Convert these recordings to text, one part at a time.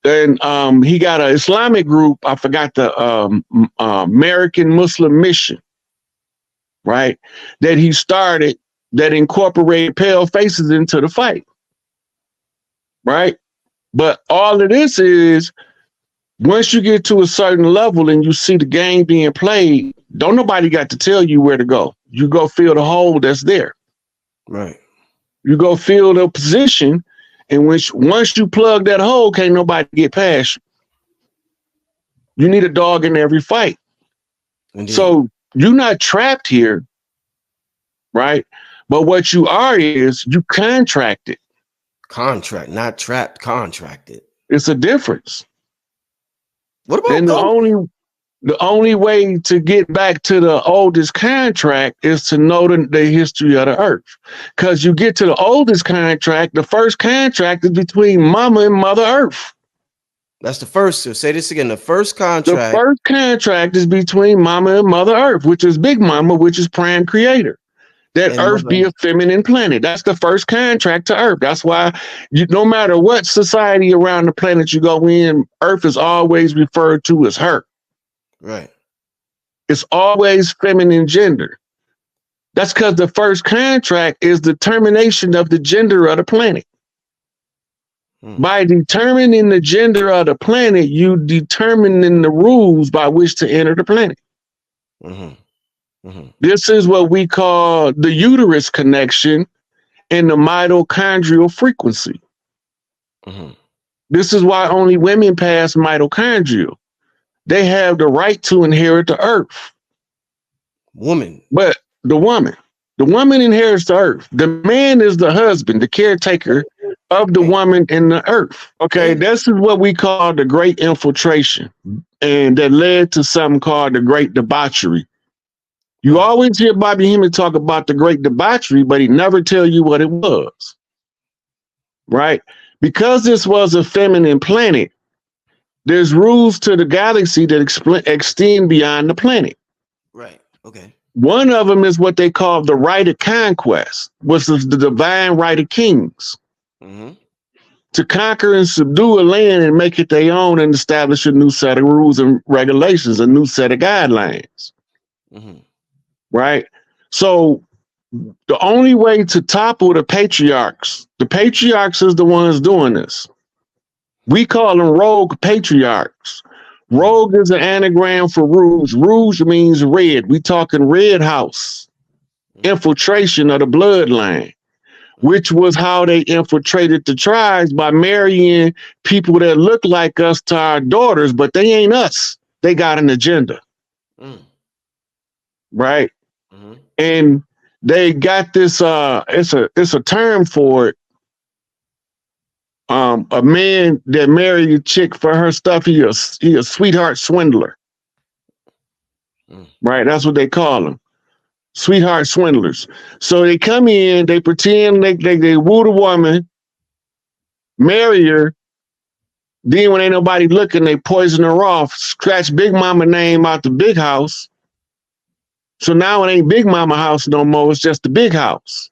And he got an Islamic group. I forgot the American Muslim Mission, right? That he started that incorporated pale faces into the fight, right? But all of this is, once you get to a certain level and you see the game being played, don't nobody got to tell you where to go. You go fill the hole that's there. Right. You go fill the position, and once you plug that hole, can't nobody get past you. You need a dog in every fight. Indeed. So you're not trapped here, right? But what you are is you contracted. Contract, not trapped, contracted. It's a difference. What about and the only way to get back to the oldest contract is to know the history of the earth. Because you get to the oldest contract, the first contract is between Mama and Mother Earth. That's the first. So say this again. The first contract. The first contract is between Mama and Mother Earth, which is Big Mama, which is Prime Creator. That and Earth be a feminine planet. That's the first contract to Earth. That's why no matter what society around the planet you go in, Earth is always referred to as her. Right. It's always feminine gender. That's because the first contract is the determination of the gender of the planet. By determining the gender of the planet, you determining the rules by which to enter the planet. This is what we call the uterus connection and the mitochondrial frequency. This is why only women pass mitochondrial. They have the right to inherit the earth. But the woman inherits the earth. The man is the husband, the caretaker of the woman in the earth. Okay, this is what we call the great infiltration. And that led to something called the great debauchery. You always hear Bobby Hemming talk about the great debauchery, but he never tell you what it was. Right? Because this was a feminine planet, there's rules to the galaxy that extend beyond the planet. Right. Okay. One of them is what they call the right of conquest, which is the divine right of kings. To conquer and subdue a land and make it their own and establish a new set of rules and regulations, a new set of guidelines. Right? So the only way to topple the patriarchs is the ones doing this. We call them rogue patriarchs. Rogue is an anagram for rouge. Rouge means red. We talking red house. Infiltration of the bloodline, which was how they infiltrated the tribes by marrying people that look like us to our daughters, but they ain't us. They got an agenda. Right? And they got this, it's a term for it. A man that married a chick for her stuff, he a sweetheart swindler. Right? That's what they call them. Sweetheart swindlers. So they come in, they pretend they woo the woman, marry her. Then when ain't nobody looking, they poison her off, scratch Big Mama name out the big house. So now it ain't Big Mama house no more. It's just the big house.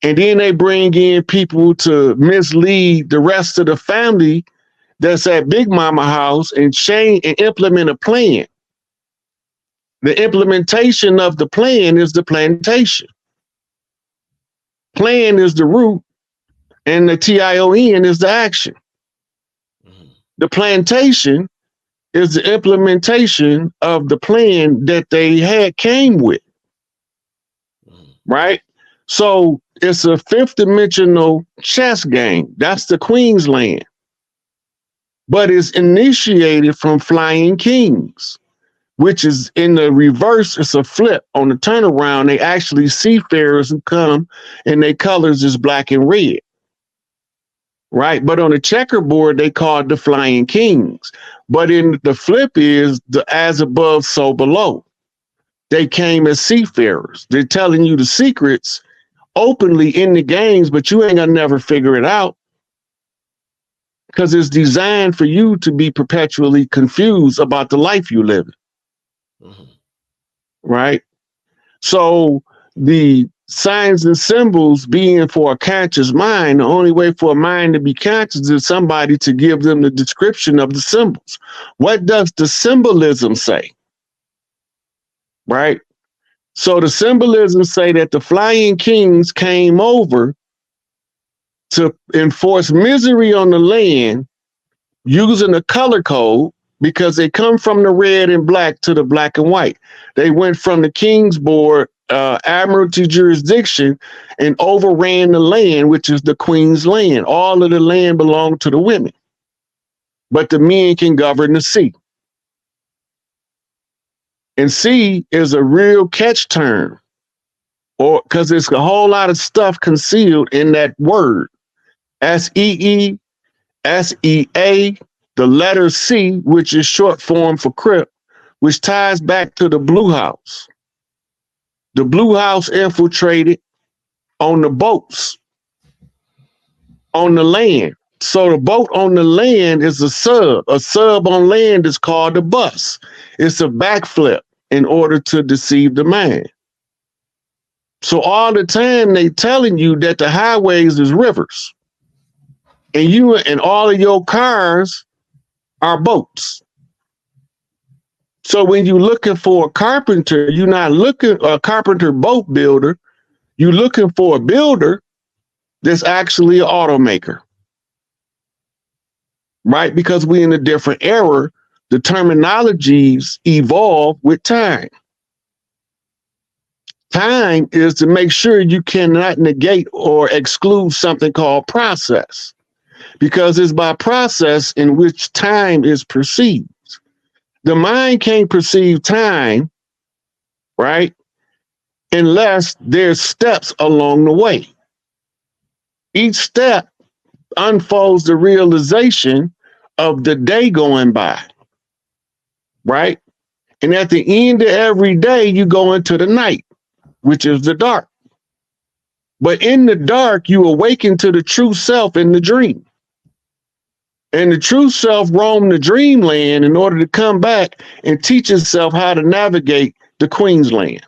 And then they bring in people to mislead the rest of the family that's at Big Mama house and change and implement a plan. The implementation of the plan is the plantation. Plan is the root, and the TION is the action. The plantation is the implementation of the plan that they came with. Right? So it's a fifth dimensional chess game. That's the Queen's Land. But it's initiated from Flying Kings, which is in the reverse. It's a flip. On the turnaround, they actually seafarers who come and their colors is black and red. Right? But on the checkerboard, they call it the Flying Kings. But in the flip is the as above, so below. They came as seafarers. They're telling you the secrets openly in the games, but you ain't gonna never figure it out because it's designed for you to be perpetually confused about the life you live. Right? So the signs and symbols being for a conscious mind, the only way for a mind to be conscious is somebody to give them the description of the symbols. What does the symbolism say? Right? So the symbolism say that the flying kings came over to enforce misery on the land using a color code, because they come from the red and black to the black and white. They went from the King's Board, Admiralty jurisdiction, and overran the land, which is the Queen's land. All of the land belonged to the women, but the men can govern the sea. And sea is a real catch term, or because there's a whole lot of stuff concealed in that word. SEE, SEA, the letter C, which is short form for crypt, which ties back to the Blue House. The Blue House infiltrated on the boats on the land. So the boat on the land is a sub. A sub on land is called a bus. It's a backflip in order to deceive the mind. So all the time they telling you that the highways is rivers, and you and all of your cars are boats. So when you're looking for a carpenter, you're not looking a carpenter boat builder. You're looking for a builder that's actually an automaker, right? Because we're in a different era. The terminologies evolve with time. Time is to make sure you cannot negate or exclude something called process, because it's by process in which time is perceived. The mind can't perceive time, right, unless there's steps along the way. Each step unfolds the realization of the day going by, right? And at the end of every day, you go into the night, which is the dark. But in the dark, you awaken to the true self in the dream. And the true self roamed the dreamland in order to come back and teach itself how to navigate the Queen's land.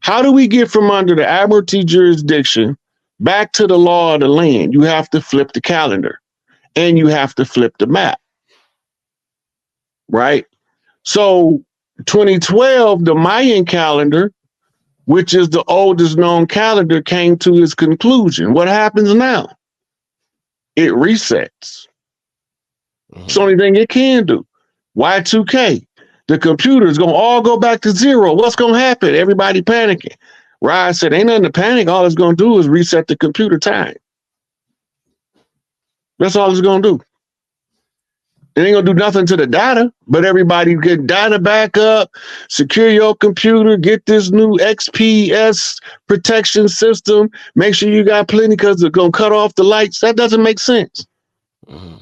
How do we get from under the Admiralty jurisdiction back to the law of the land? You have to flip the calendar and you have to flip the map, right? So 2012, the Mayan calendar, which is the oldest known calendar, came to its conclusion. What happens now? It resets. It's the only thing it can do. Y2K, the computer is going to all go back to zero. What's going to happen? Everybody panicking. Rod said, ain't nothing to panic. All it's going to do is reset the computer time. That's all it's going to do. It ain't going to do nothing to the data, but everybody get data back up, secure your computer, get this new XPS protection system, make sure you got plenty because they're going to cut off the lights. That doesn't make sense. Mm-hmm.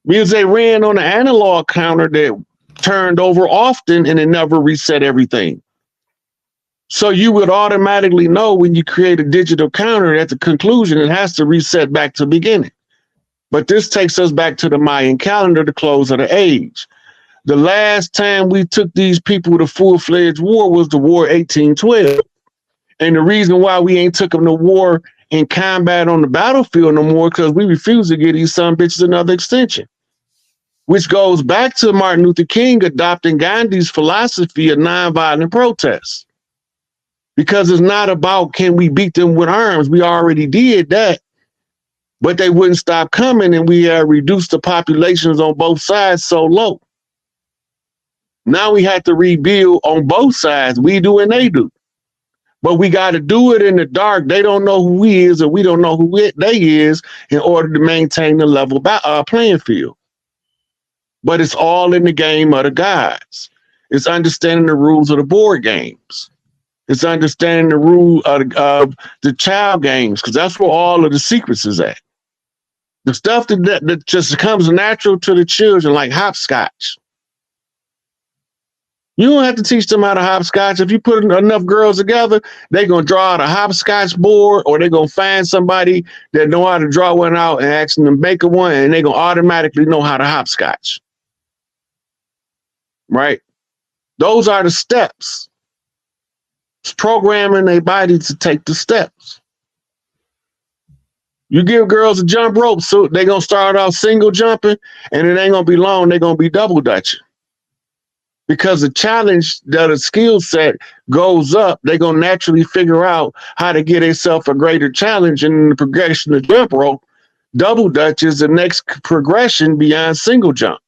Because they ran on an analog counter that turned over often and it never reset everything. So you would automatically know when you create a digital counter at the conclusion, it has to reset back to the beginning. But this takes us back to the Mayan calendar, the close of the age. The last time we took these people to full-fledged war was the War 1812. And the reason why we ain't took them to war in combat on the battlefield no more, because we refuse to give these son bitches another extension, which goes back to Martin Luther King adopting Gandhi's philosophy of nonviolent protest. Because it's not about can we beat them with arms. We already did that, but they wouldn't stop coming, and we reduced the populations on both sides so low. Now we have to rebuild on both sides. We do and they do. But we got to do it in the dark. They don't know who he is, and we don't know who they is, in order to maintain the level playing field. But it's all in the game of the gods. It's understanding the rules of the board games. It's understanding the rule of the child games, because that's where all of the secrets is at. The stuff that just comes natural to the children, like hopscotch. You don't have to teach them how to hopscotch. If you put enough girls together, they're going to draw out a hopscotch board, or they're going to find somebody that know how to draw one out and ask them to make one, and they're going to automatically know how to hopscotch. Right? Those are the steps. It's programming their body to take the steps. You give girls a jump rope, so they're going to start off single jumping, and it ain't going to be long. They're going to be double dutching. Because the challenge, the skill set goes up, they're going to naturally figure out how to get themselves a greater challenge. And in the progression of jump rope, double dutch is the next progression beyond single jump.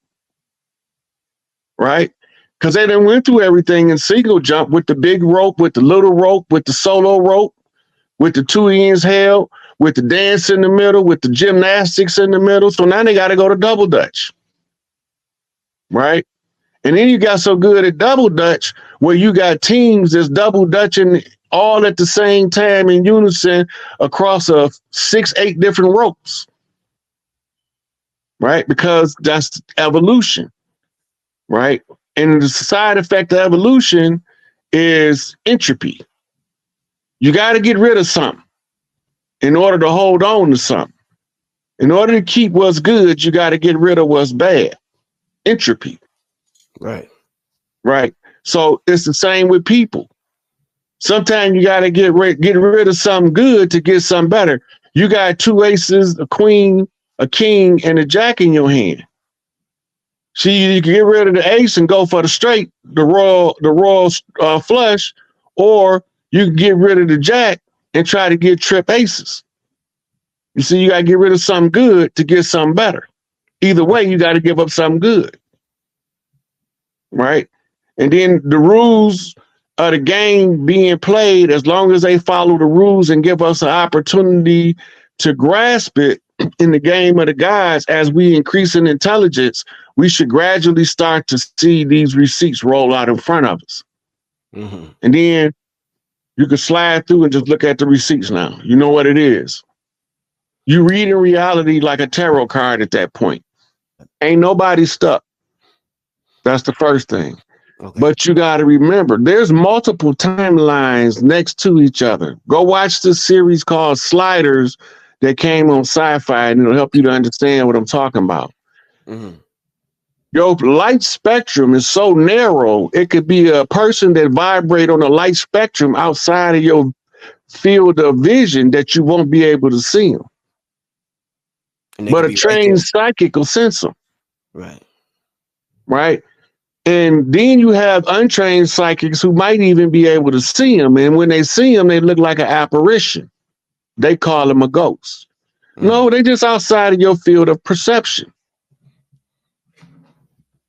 Right? Because they done went through everything in single jump with the big rope, with the little rope, with the solo rope, with the 2 ends held, with the dance in the middle, with the gymnastics in the middle. So now they got to go to double dutch. Right? And then you got so good at double dutch where you got teams that's double dutching all at the same time in unison across 6-8 different ropes. Right? Because that's evolution. Right? And the side effect of evolution is entropy. You got to get rid of something in order to hold on to something. In order to keep what's good, you got to get rid of what's bad. Entropy. Right. Right. So it's the same with people. Sometimes you got to get rid of something good to get something better. You got 2 aces, a queen, a king, and a jack in your hand. See, you can get rid of the ace and go for the straight, the royal flush, or you can get rid of the jack and try to get trip aces. You see, you got to get rid of something good to get something better. Either way, you got to give up something good. Right? And then the rules of the game being played, as long as they follow the rules and give us an opportunity to grasp it in the game of the gods, as we increase in intelligence, we should gradually start to see these receipts roll out in front of us. Mm-hmm. And then you can slide through and just look at the receipts now. You know what it is. You read in reality like a tarot card at that point. Ain't nobody stuck. That's the first thing. Okay. But you got to remember, there's multiple timelines next to each other. Go watch this series called Sliders that came on Sci-Fi, and it'll help you to understand what I'm talking about. Mm-hmm. Your light spectrum is so narrow, it could be a person that vibrate on a light spectrum outside of your field of vision that you won't be able to see them. But a trained psychic will sense them. Right. Right. And then you have untrained psychics who might even be able to see them. And when they see them, they look like an apparition. They call them a ghost. No, they're just outside of your field of perception.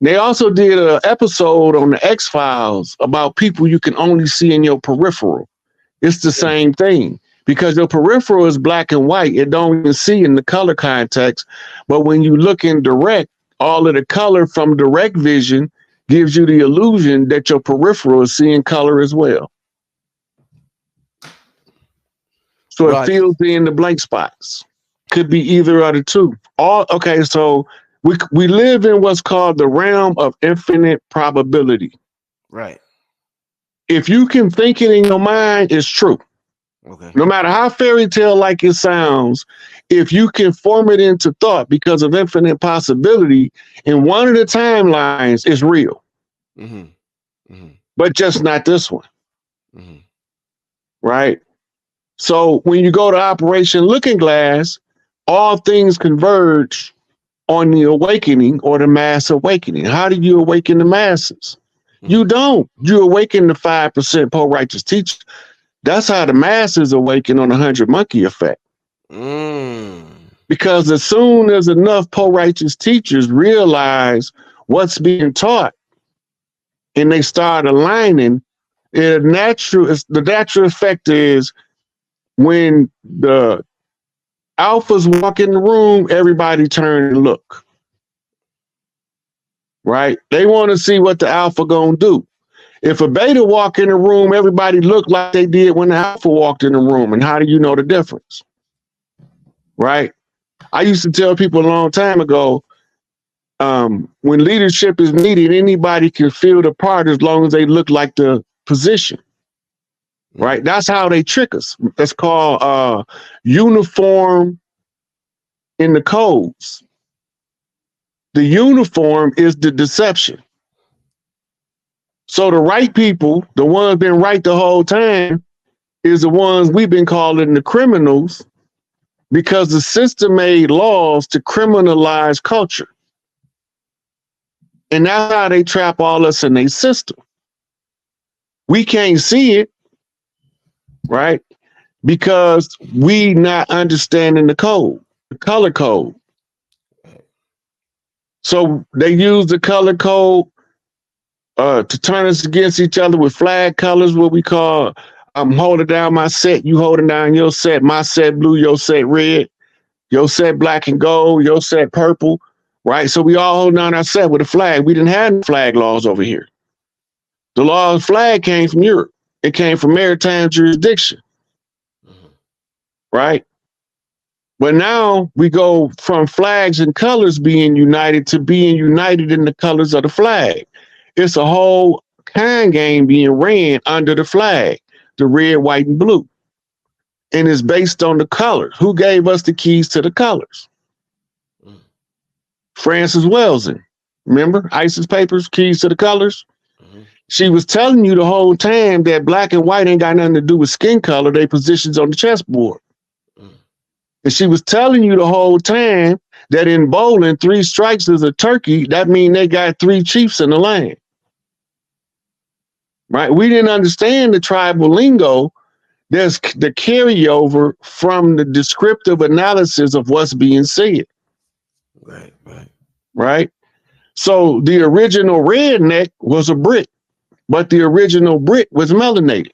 They also did an episode on the X-Files about people you can only see in your peripheral. It's the same thing because your peripheral is black and white. It don't even see in the color context. But when you look in direct, all of the color from direct vision gives you the illusion that your peripheral is seeing color as well. So it fills in the blank spots. Could be either of the two. Okay, so we live in what's called the realm of infinite probability. Right. If you can think it in your mind, it's true. Okay. No matter how fairy tale like it sounds, if you can form it into thought because of infinite possibility, in one of the timelines, it's real. Mm-hmm. Mm-hmm. But just not this one. Mm-hmm. Right? So when you go to Operation Looking Glass, all things converge on the awakening or the mass awakening. How do you awaken the masses? Mm-hmm. You don't. You awaken the 5% pro-righteous teachers. That's how the masses awaken on the 100 monkey effect. Because as soon as enough pro-righteous teachers realize what's being taught and they start aligning, the natural effect is when the alphas walk in the room, everybody turn and look. Right? They want to see what the alpha gonna do. If a beta walk in the room, everybody look like they did when the alpha walked in the room. And how do you know the difference? Right? I used to tell people a long time ago, when leadership is needed, anybody can fill the part as long as they look like the position. Right? That's how they trick us. That's called uniform in the codes. The uniform is the deception. So the right people, the ones been right the whole time, is the ones we've been calling the criminals, because the system made laws to criminalize culture. And that's how they trap all us in their system. We can't see it, right? Because we not understanding the code, the color code. So they use the color code to turn us against each other with flag colors, what we call, I'm holding down my set, you holding down your set, my set blue, your set red, your set black and gold, your set purple, right? So we all holding down our set with a flag. We didn't have flag laws over here. The law of flag came from Europe. It came from maritime jurisdiction, right? But now we go from flags and colors being united to being united in the colors of the flag. It's a whole kind game being ran under the flag, the red, white, and blue. And it's based on the colors. Who gave us the keys to the colors? Frances Wellesley. Remember? ISIS Papers, Keys to the Colors? She was telling you the whole time that black and white ain't got nothing to do with skin color, they positions on the chessboard. And she was telling you the whole time that in bowling, 3 strikes is a turkey. That means they got 3 chiefs in the land. Right? We didn't understand the tribal lingo. There's the carryover from the descriptive analysis of what's being said. Right? So the original redneck was a Brit, but the original Brit was melanated.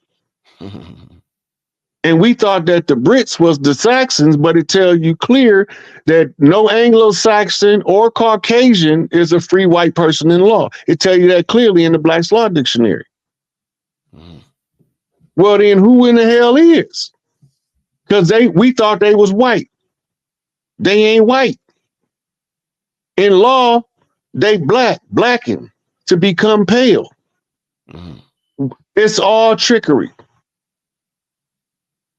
And we thought that the Brits was the Saxons, but it tells you clear that no Anglo-Saxon or Caucasian is a free white person in law. It tells you that clearly in the Black's Law Dictionary. Well, then who in the hell is? Because we thought they was white. They ain't white. In law, they blacken to become pale. It's all trickery.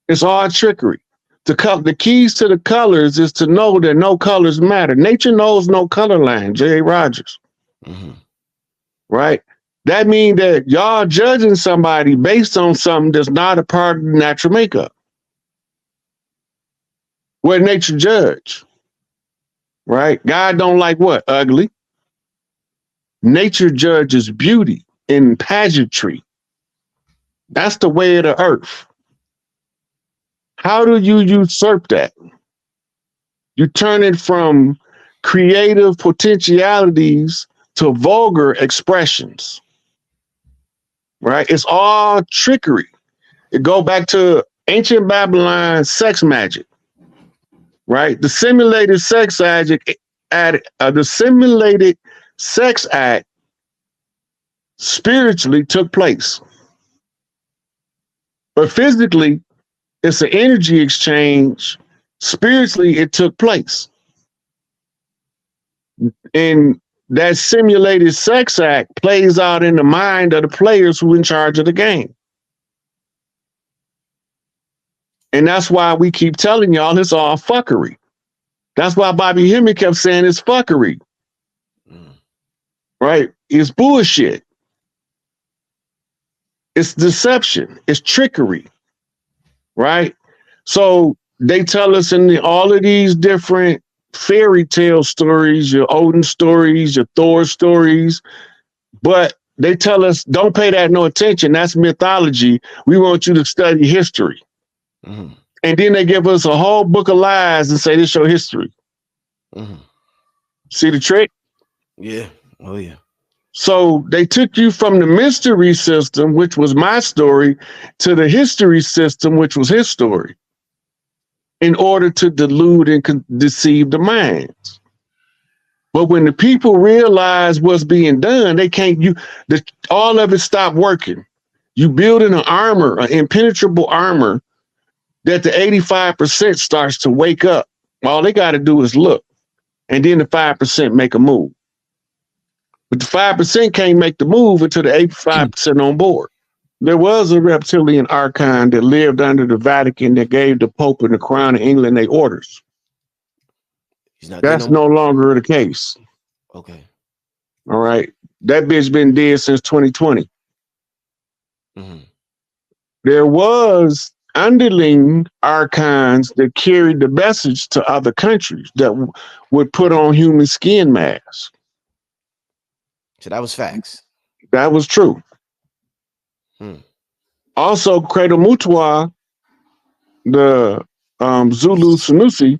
It's all trickery. The keys to the colors is to know that no colors matter. Nature knows no color line, J.A. Rogers. Right? That means that y'all judging somebody based on something that's not a part of the natural makeup. What nature judge? Right? God don't like what? Ugly. Nature judges beauty and pageantry. That's the way of the earth. How do you usurp that? You turn it from creative potentialities to vulgar expressions. Right? It's all trickery. It go back to ancient Babylon sex magic. Right? The simulated sex act spiritually took place. But physically, it's an energy exchange. Spiritually, it took place. And that simulated sex act plays out in the mind of the players who are in charge of the game. And that's why we keep telling y'all it's all fuckery. That's why Bobby Hemming kept saying it's fuckery. Right? It's bullshit. It's deception. It's trickery. Right? So they tell us in all of these different fairy tale stories, your Odin stories, your Thor stories, but they tell us don't pay that no attention. That's mythology. We want you to study history. And then they give us a whole book of lies and say this your history. See the trick? Yeah. Oh yeah. So they took you from the mystery system, which was my story, to the history system, which was his story, in order to delude and deceive the minds. But when the people realize what's being done, they can't, all of it stopped working. You building an armor, an impenetrable armor, that the 85% starts to wake up. All they got to do is look. And then the 5% make a move. But the 5% can't make the move until the 85% on board. There was a reptilian archon that lived under the Vatican that gave the Pope and the Crown of England their orders. That's no longer the case. Okay. All right. That bitch been dead since 2020. There was underling archons that carried the message to other countries that would put on human skin masks. So that was facts. That was true. Also, Credo Mutwa, the Zulu Sanusi,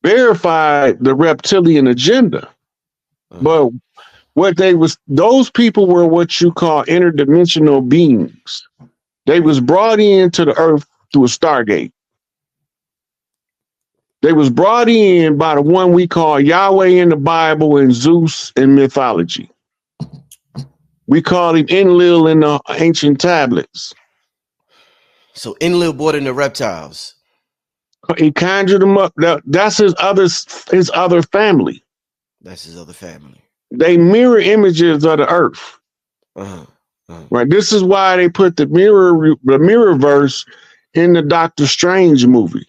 verified the reptilian agenda. But what those people were what you call interdimensional beings. They was brought into the earth through a stargate. They was brought in by the one we call Yahweh in the Bible and Zeus in mythology. We call him Enlil in the ancient tablets. So Enlil brought in the reptiles. He conjured them up. That's his other family. That's his other family. They mirror images of the earth. Right. This is why they put the mirror verse in the Doctor Strange movie.